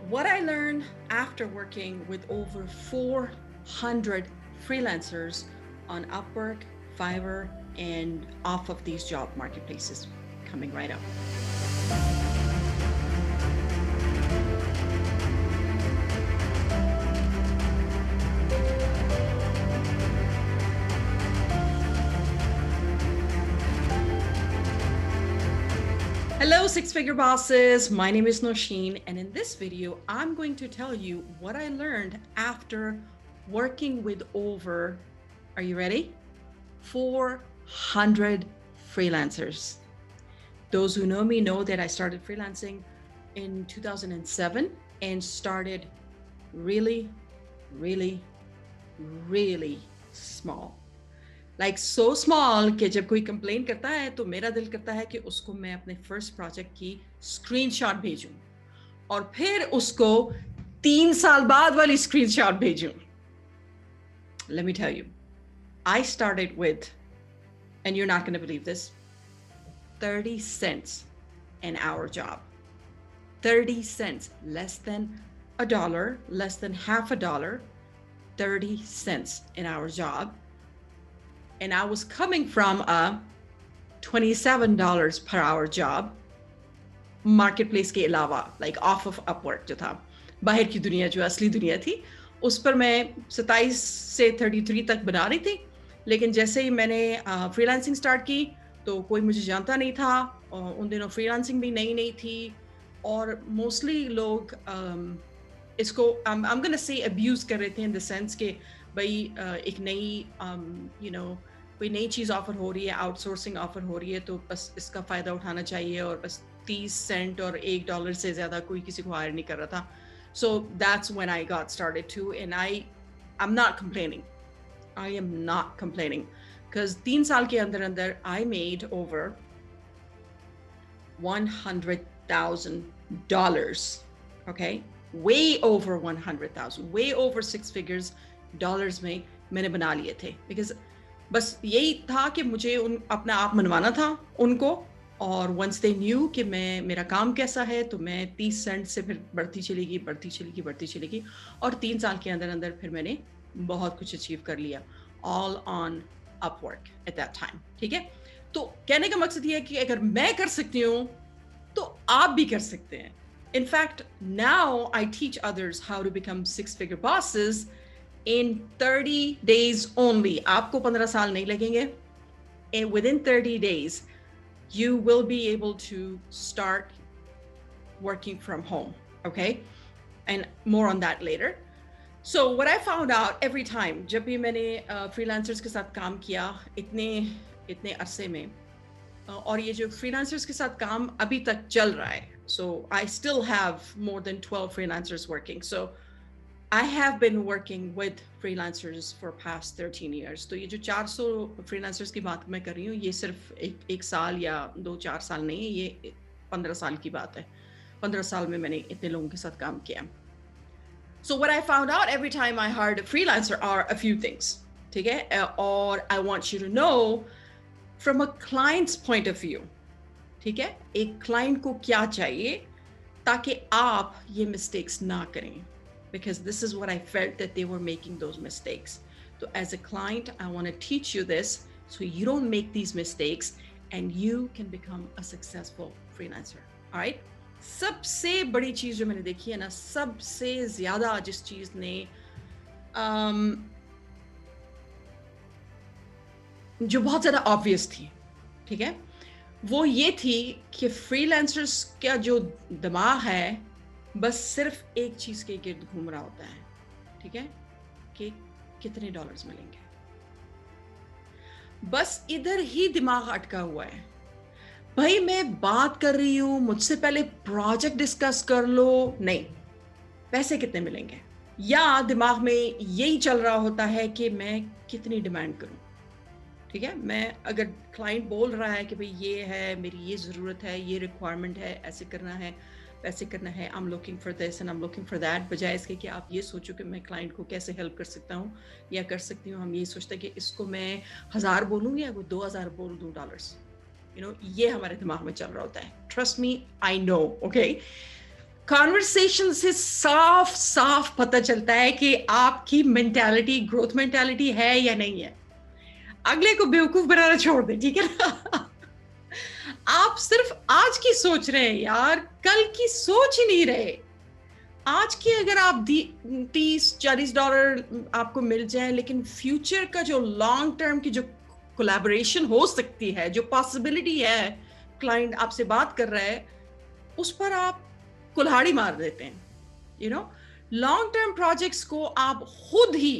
What I learned after working with over 400 freelancers on Upwork, Fiverr, and off of these job marketplaces coming right up. Hello, six-figure bosses. My name is Nosheen, and in this video, I'm going to tell you what I learned after working with over, are you ready? 400 freelancers. Those who know me know that I started freelancing in 2007 and started really, really, really small. Like so small कि जब कोई complain करता है तो मेरा दिल करता है कि उसको मैं अपने फर्स्ट प्रोजेक्ट की स्क्रीनशॉट भेजूं और फिर उसको 3 साल बाद वाली screenshot भेजूं. Let me tell you, I started with, and you're not going to believe this, 30 cents an hour job. 30 cents, less than $1, less than half a dollar, 30 cents an hour job. And I was coming from a $27 per hour job, marketplace के अलावा, like off of Upwork जो था, बाहर की दुनिया जो असली दुनिया थी, उस पर मैं 27 से 33 तक बना रही थी. लेकिन जैसे ही मैंने फ्रीलांसिंग स्टार्ट की तो कोई मुझे जानता नहीं था. उन दिनों फ्रीलांसिंग भी नई थी और मोस्टली लोग इसको I'm gonna say abuse कर रहे थे in the sense के भाई एक नई कोई नई चीज़ ऑफर हो रही है, आउटसोर्सिंग ऑफर हो रही है, तो बस इसका फ़ायदा उठाना चाहिए और बस 30 सेंट और $1 से ज़्यादा कोई किसी को हायर नहीं कर रहा था. So that's when I got started too, and I'm not complaining. I am not complaining because 3 साल के अंदर I made over $100,000. Okay, way over 100,000, way over 6 figures dollars में मैंने बना लिए थे because बस यही था कि मुझे अपना आप मनवाना था उनको. और once they knew कि मेरा काम कैसा है तो मैं 30 सेंट से फिर बढ़ती चलेगी और 3 साल के अंदर फिर मैंने बहुत कुछ अचीव कर लिया, all on Upwork at that time. ठीक है, तो कहने का मकसद ये है कि अगर मैं कर सकती हूँ तो आप भी कर सकते हैं. In fact, now I teach others how to become six-figure bosses in 30 days only. आपको 15 साल नहीं लगेंगे. And within 30 days, you will be able to start working from home, okay? And more on that later. So what I found out every time, जब भी मैंने freelancers के साथ काम किया इतने अरसे में, और ये जो freelancers के साथ काम अभी तक चल रहा है, so I still have more than 12 freelancers working. So I have been working with freelancers for past 13 years. तो ये जो 400 freelancers की बात मैं कर रही हूँ, ये सिर्फ एक साल या 2-4 साल नहीं है, ये 15 साल की बात है. 15 साल में मैंने इतने लोगों के साथ काम किया. So what I found out every time I hired a freelancer are a few things. ठीक है, और I want you to know from a client's point of view. ठीक है, एक client को क्या चाहिए ताकि आप ये mistakes ना करें. Because this is what I felt that they were making those mistakes. So as a client, I want to teach you this so you don't make these mistakes and you can become a successful freelancer. All right? सबसे बड़ी चीज जो मैंने देखी है ना, सबसे ज्यादा जिस चीज ने जो बहुत ज्यादा ऑब्वियस थी, ठीक है, वो ये थी कि फ्रीलांसर्स का जो दिमाग है बस सिर्फ एक चीज के गिर्द घूम रहा होता है. ठीक है, कि कितने डॉलर्स मिलेंगे. बस इधर ही दिमाग अटका हुआ है. भाई मैं बात कर रही हूं, मुझसे पहले प्रोजेक्ट डिस्कस कर लो. नहीं, पैसे कितने मिलेंगे. या दिमाग में यही चल रहा होता है कि मैं कितनी डिमांड करूं. ठीक है, मैं अगर क्लाइंट बोल रहा है कि भाई ये है, मेरी ये ज़रूरत है, ये रिक्वायरमेंट है, ऐसे करना है, वैसे करना है, I am looking for this and I am looking for that, बजाय इसके कि आप ये सोचो कि मैं क्लाइंट को कैसे हेल्प कर सकता हूँ या कर सकती हूँ. हम ये सोचते हैं कि इसको मैं 1000 बोलूँ या 2000 बोल दूँ डॉलर्स. ये हमारे दिमाग में चल रहा होता है. Trust me, I know. Okay, conversation से साफ साफ पता चलता है कि आपकी मेंटालिटी ग्रोथ मेंटालिटी है या नहीं है। अगले को बेवकूफ बनाना छोड़ दें, ठीक है ना। आप सिर्फ आज की सोच रहे हैं यार, कल की सोच ही नहीं रहे। आज की अगर आप 30-40 डॉलर आपको मिल जाए, लेकिन फ्यूचर का जो लॉन्ग टर्म की जो कोलैबोरेशन हो सकती है, जो पॉसिबिलिटी है, क्लाइंट आपसे बात कर रहा है, उस पर आप कुल्हाड़ी मार देते हैं। You know, long term projects को आप खुद ही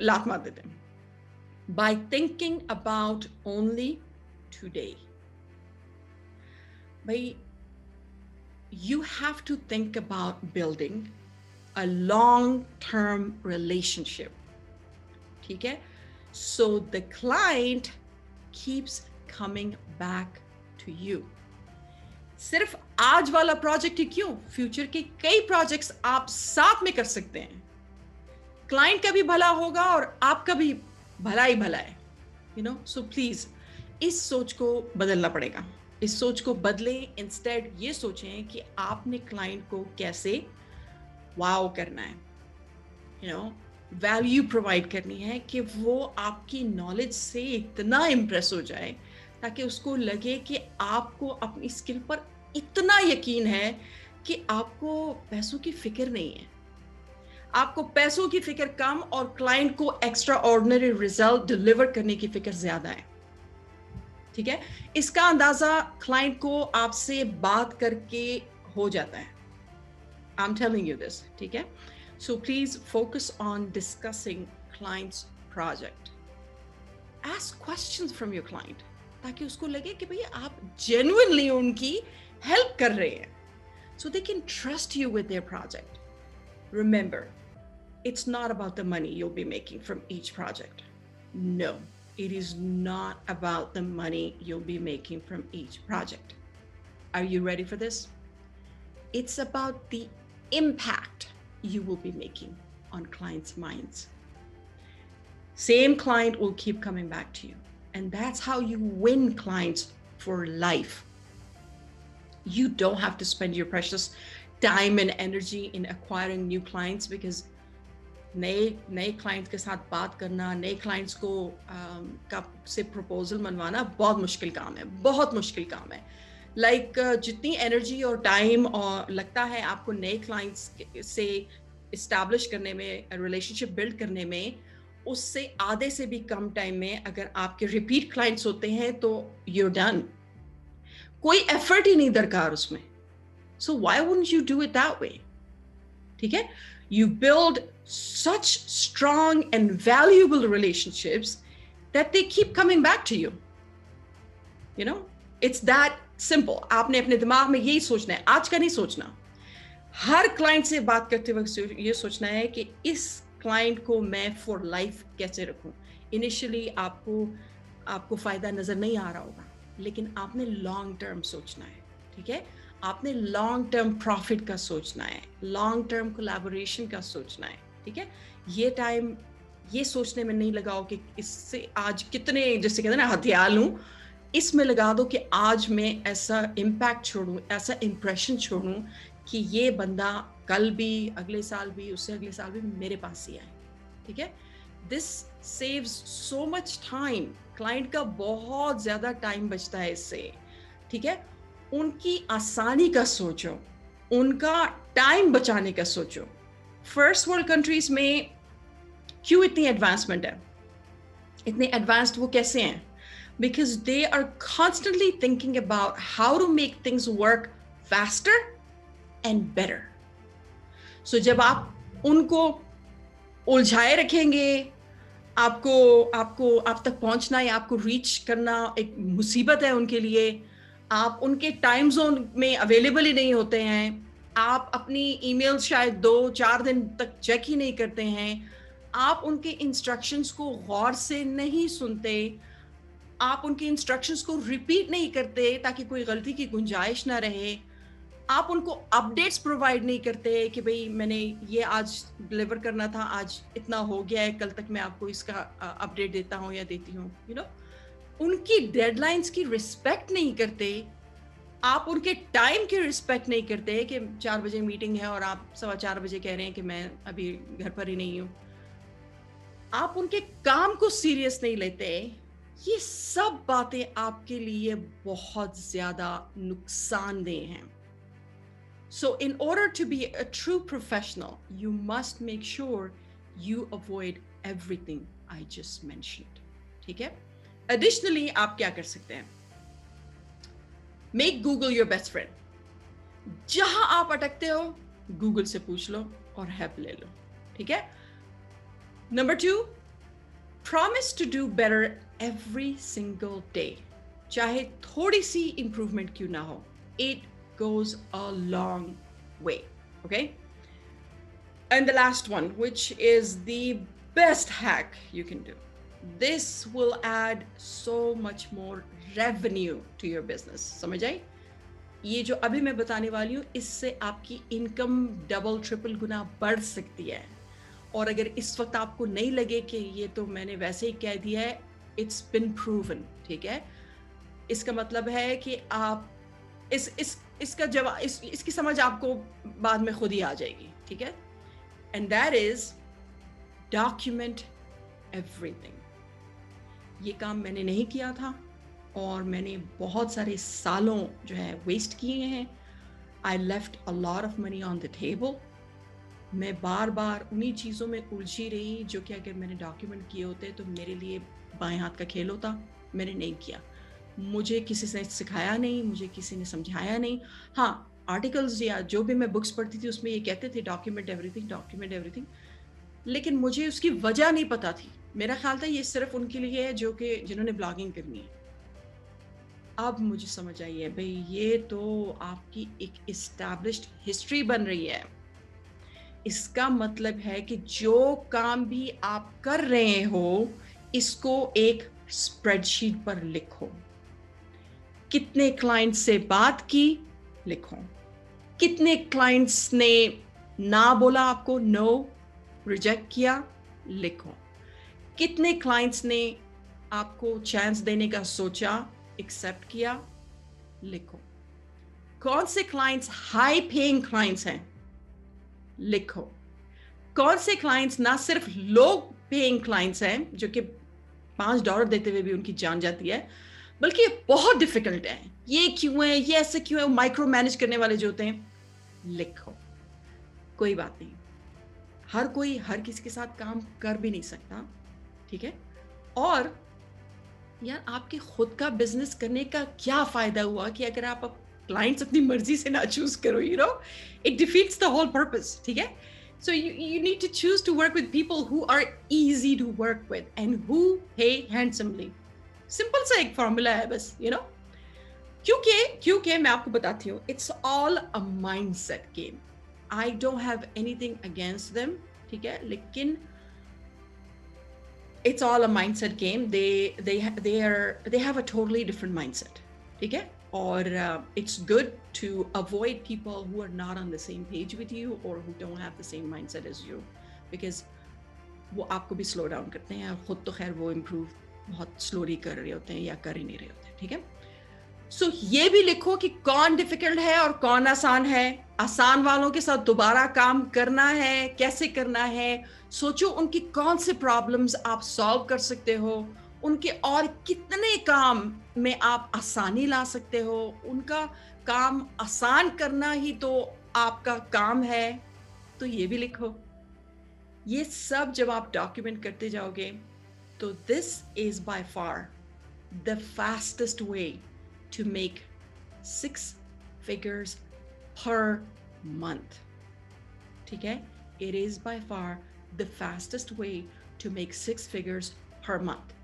लात मार देते हैं by thinking about only today. भाई, you have to think about building a long-term relationship. ठीक है? So the client keeps coming back to you. सिर्फ आज वाला प्रोजेक्ट ही क्यों, फ्यूचर के कई प्रोजेक्ट्स आप साथ में कर सकते हैं। क्लाइंट का भी भला होगा और आपका भी भला ही भला है। यू नो, सो प्लीज इस सोच को बदलना पड़ेगा। इस सोच को बदलें। इंस्टेड ये सोचें कि आपने क्लाइंट को कैसे वाव करना है, यू नो, वैल्यू प्रोवाइड करनी है कि वो आपकी नॉलेज से इतना इम्प्रेस हो जाए ताकि उसको लगे कि आपको अपनी स्किल पर इतना यकीन है कि आपको पैसों की फिक्र नहीं है। आपको पैसों की फिक्र कम और क्लाइंट को एक्स्ट्रा ऑर्डिनरी रिजल्ट डिलीवर करने की फिक्र ज्यादा है। ठीक है, इसका अंदाजा क्लाइंट को आपसे बात करके हो जाता है। I am telling you this, ठीक है। So please focus on discussing clients project. Ask questions from your client ताकि उसको लगे कि भैया आप जेन्युइनली उनकी हेल्प कर रहे हैं, so they can trust you with their project. Remember, it's not about the money you'll be making from each project. No, it is not about the money you'll be making from each project. Are you ready for this? It's about the impact you will be making on clients' minds. Same client will keep coming back to you. And that's how you win clients for life. You don't have to spend your precious time and energy in acquiring new clients because नए clients के साथ बात करना, नए clients को से proposal मनवाना बहुत मुश्किल काम है, बहुत मुश्किल काम है। लाइक जितनी एनर्जी और टाइम और लगता है आपको नए क्लाइंट्स से इस्टेब्लिश करने में, रिलेशनशिप बिल्ड करने में, उससे आधे से भी कम टाइम में अगर आपके रिपीट क्लाइंट्स होते हैं तो you're done. कोई एफर्ट ही नहीं दरकार उसमें। So why wouldn't you do it that way? ठीक है? You build such strong and valuable relationships that they keep coming back to you. You know, it's that simple. आपने अपने दिमाग में यही सोचना है, आज का नहीं सोचना। हर क्लाइंट से बात करते वक्त ये सोचना है कि इस क्लाइंट को मैं फॉर लाइफ कैसे रखूं। इनिशियली आपको फायदा नजर नहीं आ रहा होगा, लेकिन आपने लॉन्ग टर्म सोचना है। ठीक है, आपने लॉन्ग टर्म प्रॉफिट का सोचना है, लॉन्ग टर्म कोलैबोरेशन का सोचना है। ठीक है, ये टाइम ये सोचने में नहीं लगाओ कि इससे आज कितने, जैसे कहते हैं ना, हथियार लूं, इसमें लगा दो कि आज मैं ऐसा इम्पैक्ट छोड़ूं, ऐसा इंप्रेशन छोड़ूं कि ये बंदा कल भी, अगले साल भी, उससे अगले साल भी मेरे पास ही आए। ठीक है, this saves so much time. Client का बहुत ज्यादा टाइम बचता है इससे। ठीक है, उनकी आसानी का सोचो, उनका टाइम बचाने का सोचो। फर्स्ट वर्ल्ड कंट्रीज में क्यों इतनी एडवांसमेंट है? इतने एडवांस्ड वो कैसे हैं? Because they are constantly thinking about how to make things work faster and better. So जब आप उनको उलझाए रखेंगे, आप तक पहुंचना या आपको रीच करना एक मुसीबत है उनके लिए। आप उनके टाइम जोन में अवेलेबल ही नहीं होते हैं। आप अपनी ईमेल शायद 2-4 दिन तक चेक ही नहीं करते हैं। आप उनके इंस्ट्रक्शंस को गौर से नहीं सुनते। आप उनके इंस्ट्रक्शंस को रिपीट नहीं करते ताकि कोई गलती की गुंजाइश ना रहे। आप उनको अपडेट्स प्रोवाइड नहीं करते कि भाई मैंने ये आज डिलीवर करना था, आज इतना हो गया है, कल तक मैं आपको इसका अपडेट देता हूँ या देती हूँ। यू नो, उनकी डेडलाइंस की रिस्पेक्ट नहीं करते आप उनके टाइम की रिस्पेक्ट नहीं करते कि 4 बजे मीटिंग है और आप 4:15 बजे कह रहे हैं कि मैं अभी घर पर ही नहीं हूँ। आप उनके काम को सीरियस नहीं लेते। ये सब बातें आपके लिए बहुत ज़्यादा नुकसानदेह हैं। So in order to be a true professional, you must make sure you avoid everything I just mentioned. ठीक है? Additionally, आप क्या कर सकते हैं? Make Google your best friend. जहां आप अटकते हो, Google से पूछ लो और help ले लो. ठीक है? Number 2, promise to do better every single day. चाहे थोड़ी सी improvement क्यों ना हो. It goes a long way. Okay? And the last one, which is the best hack you can do. This will add so much more revenue to your business. समझ आई? ये जो अभी मैं बताने वाली हूँ, इससे आपकी इनकम डबल ट्रिपल गुना बढ़ सकती है। और अगर इस वक्त आपको नहीं लगे कि ये तो मैंने वैसे ही कह दिया है, it's been proven, ठीक है? इसका मतलब है कि आप इसका जवाब इसकी समझ आपको बाद में खुद ही आ जाएगी, ठीक है? And that is document everything. ये काम मैंने नहीं किया था और मैंने बहुत सारे सालों जो है वेस्ट किए हैं. I left a lot of money on the table. मैं बार बार उन्हीं चीज़ों में उलझी रही जो कि अगर मैंने डॉक्यूमेंट किए होते तो मेरे लिए बाएं हाथ का खेल होता. मैंने नहीं किया. मुझे किसी ने सिखाया नहीं, मुझे किसी ने समझाया नहीं. हाँ, आर्टिकल्स या जो भी मैं बुक्स पढ़ती थी उसमें ये कहते थे डॉक्यूमेंट एवरीथिंग, लेकिन मुझे उसकी वजह नहीं पता थी. मेरा ख्याल था ये सिर्फ उनके लिए है जो कि जिन्होंने ब्लॉगिंग करनी है. अब मुझे समझ आई है भाई, ये तो आपकी एक एस्टैब्लिश्ड हिस्ट्री बन रही है. इसका मतलब है कि जो काम भी आप कर रहे हो इसको एक स्प्रेडशीट पर लिखो. कितने क्लाइंट से बात की, लिखो. कितने क्लाइंट्स ने ना बोला, आपको नो रिजेक्ट किया, लिखो. कितने क्लाइंट्स ने आपको चांस देने का सोचा, एक्सेप्ट किया, लिखो. कौन से क्लाइंट्स हाई पेइंग क्लाइंट्स हैं, लिखो. कौन से क्लाइंट्स ना सिर्फ लो पेइंग क्लाइंट्स हैं जो कि $5 देते हुए भी उनकी जान जाती है, बल्कि बहुत डिफिकल्ट है. ये क्यों है, ये ऐसे क्यों है, माइक्रो मैनेज करने वाले जो होते हैं, लिखो. कोई बात नहीं, हर कोई हर किसी के साथ काम कर भी नहीं सकता, ठीक है? और यार आपके खुद का बिजनेस करने का क्या फायदा हुआ कि अगर आप क्लाइंट्स अपनी मर्जी से ना चूज करो, it defeats the whole purpose, ठीक है? So you need to choose to work with people who are easy to work with and who pay handsomely. Simple सा एक फॉर्मूला है बस, क्योंकि मैं आपको बताती हूँ, it's all a mindset game. I don't have anything against them, ठीक है? लेकिन it's all a mindset game. They have a totally different mindset, ठीक है? और it's good to avoid people who are not on the same page with you or who don't have the same mindset as you, because वो आपको भी slow down करते हैं और खुद तो खैर वो improve बहुत slowly कर रहे होते हैं या कर ही नहीं रहे होते हैं, ठीक है? So ये भी लिखो कि कौन डिफिकल्ट है और कौन आसान है. आसान वालों के साथ दोबारा काम करना है, कैसे करना है, सोचो उनकी कौन से प्रॉब्लम्स आप सॉल्व कर सकते हो, उनके और कितने काम में आप आसानी ला सकते हो. उनका काम आसान करना ही तो आपका काम है, तो ये भी लिखो. ये सब जब आप डॉक्यूमेंट करते जाओगे तो this is by far the fastest way to make 6 figures per month. ठीक है? It is by far the fastest way to make 6 figures per month.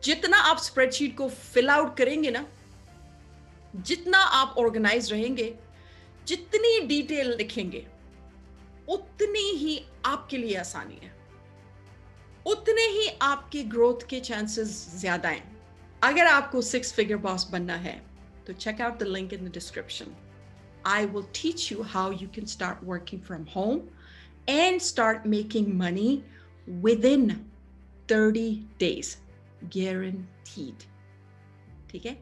जितना आप स्प्रेडशीट को फिल आउट करेंगे ना, जितना आप ऑर्गेनाइज रहेंगे, जितनी डिटेल लिखेंगे, उतनी ही आपके लिए आसानी है, उतने ही आपके ग्रोथ के चांसेस ज्यादा हैं. अगर आपको 6 figure boss बनना है तो check out the link in the description. I will teach you how you can start working from home and start making money within 30 days. Guaranteed. ठीक है?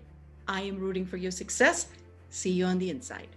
I am rooting for your success. See you on the inside.